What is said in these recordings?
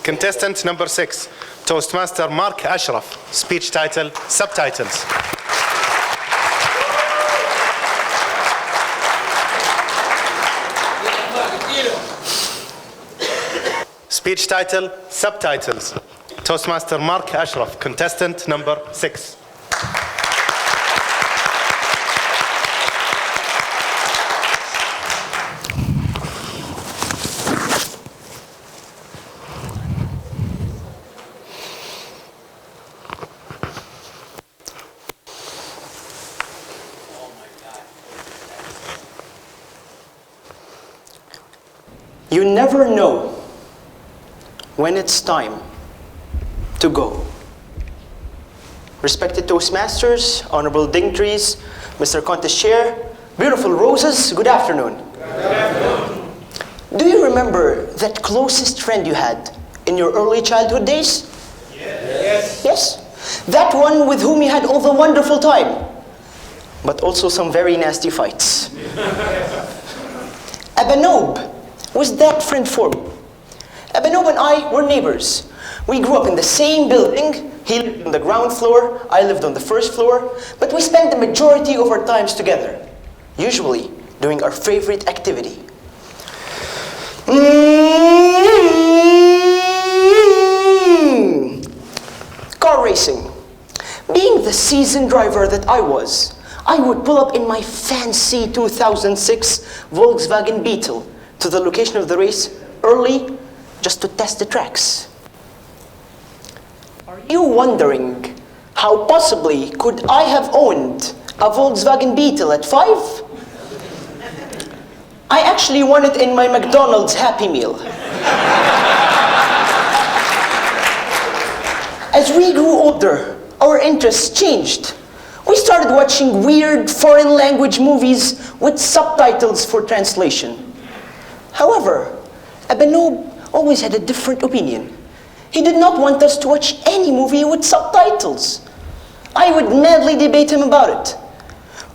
Contestant number 6, Toastmaster Mark Ashraf. Speech title, subtitles. Speech title, subtitles. Toastmaster Mark Ashraf, contestant number 6. You never know when it's time to go. Respected Toastmasters, honorable dignitaries, Mr. Contest Chair, beautiful roses, good afternoon. Good afternoon. Do you remember that closest friend you had in your early childhood days? Yes. Yes? That one with whom you had all the wonderful time, but also some very nasty fights. Abanob was that friend for me. Abanob and I were neighbors. We grew up in the same building. He lived on the ground floor, I lived on the first floor, but we spent the majority of our times together, usually doing our favorite activity. Car racing. Being the seasoned driver that I was, I would pull up in my fancy 2006 Volkswagen Beetle to the location of the race early just to test the tracks. Are you wondering how possibly could I have owned a Volkswagen Beetle at 5? I actually won it in my McDonald's Happy Meal. As we grew older, our interests changed. We started watching weird foreign language movies with subtitles for translation. However, Abanob always had a different opinion. He did not want us to watch any movie with subtitles. I would madly debate him about it.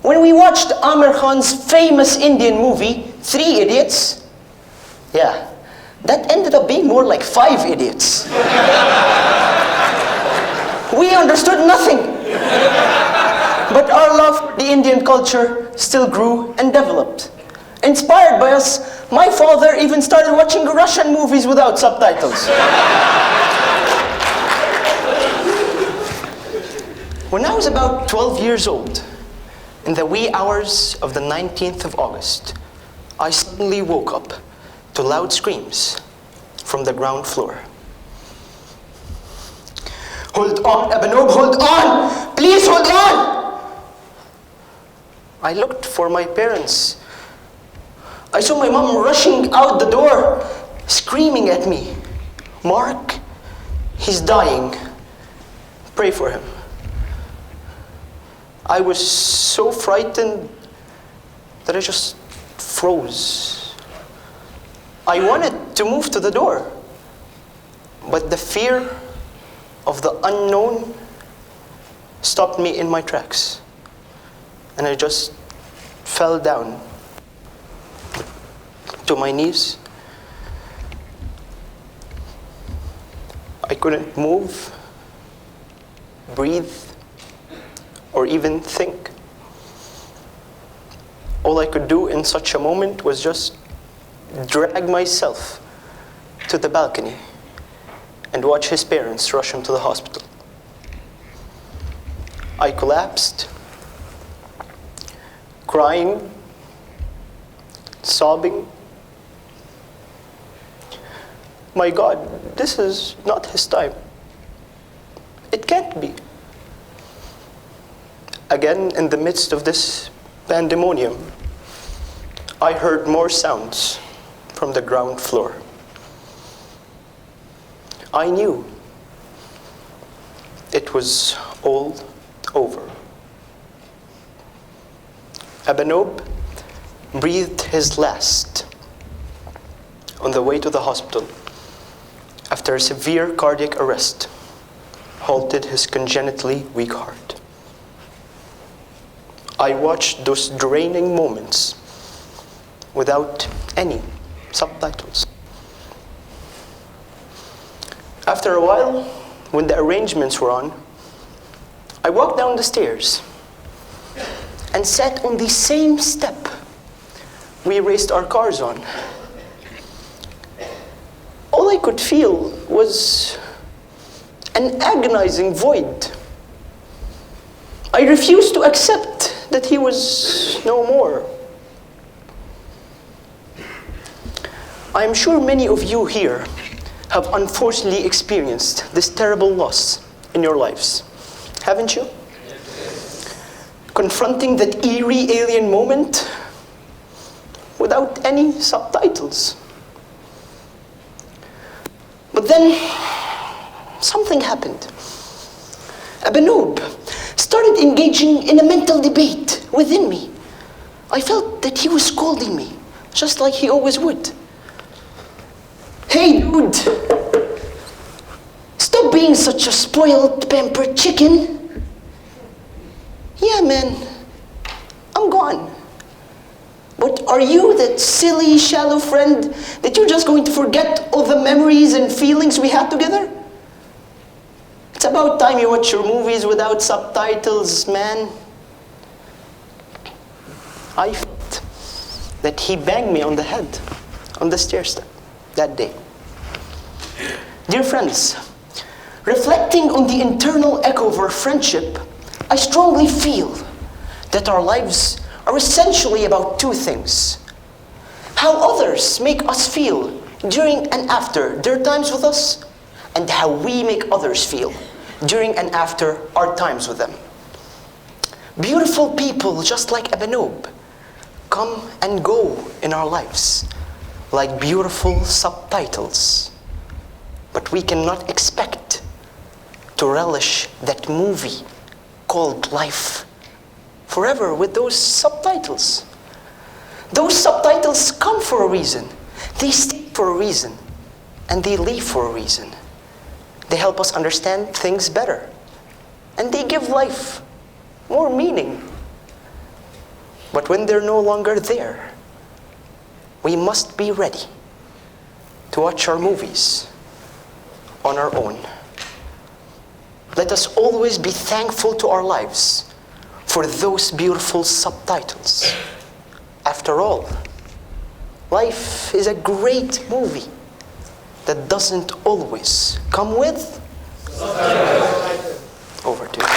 When we watched Amir Khan's famous Indian movie, 3 Idiots, yeah, that ended up being more like 5 idiots. We understood nothing. But our love for the Indian culture still grew and developed. Inspired by us, my father even started watching Russian movies without subtitles. When I was about 12 years old, in the wee hours of the 19th of August, I suddenly woke up to loud screams from the ground floor. Hold on, Abanob, hold on! Please hold on! I looked for my parents. I saw my mom rushing out the door, screaming at me, "Mark, he's dying. Pray for him." I was so frightened that I just froze. I wanted to move to the door, but the fear of the unknown stopped me in my tracks, and I just fell down to my knees. I couldn't move, breathe, or even think. All I could do in such a moment was just drag myself to the balcony and watch his parents rush him to the hospital. I collapsed, crying, sobbing. My God, this is not his time. It can't be. Again, in the midst of this pandemonium, I heard more sounds from the ground floor. I knew it was all over. Abanob breathed his last on the way to the hospital after a severe cardiac arrest halted his congenitally weak heart. I watched those draining moments without any subtitles. After a while, when the arrangements were on, I walked down the stairs and sat on the same step we raced our cars on. All I could feel was an agonizing void. I refused to accept that he was no more. I am sure many of you here have unfortunately experienced this terrible loss in your lives, haven't you? Confronting that eerie alien moment without any subtitles. But then something happened. Abenoub started engaging in a mental debate within me. I felt that he was scolding me, just like he always would. Hey dude, stop being such a spoiled, pampered chicken. Yeah man, I'm gone. But are you that silly, shallow friend that you're just going to forget all the memories and feelings we had together? It's about time you watch your movies without subtitles, man. I felt that he banged me on the head on the stair step that day. Dear friends, reflecting on the internal echo of our friendship, I strongly feel that our lives are essentially about two things: how others make us feel during and after their times with us, and how we make others feel during and after our times with them. Beautiful people just like Abenoub come and go in our lives like beautiful subtitles. But we cannot expect to relish that movie called life forever with those subtitles. Those subtitles come for a reason. They stay for a reason. And they leave for a reason. They help us understand things better. And they give life more meaning. But when they're no longer there, we must be ready to watch our movies on our own. Let us always be thankful to our lives for those beautiful subtitles. After all, life is a great movie that doesn't always come with subtitles. Over to you.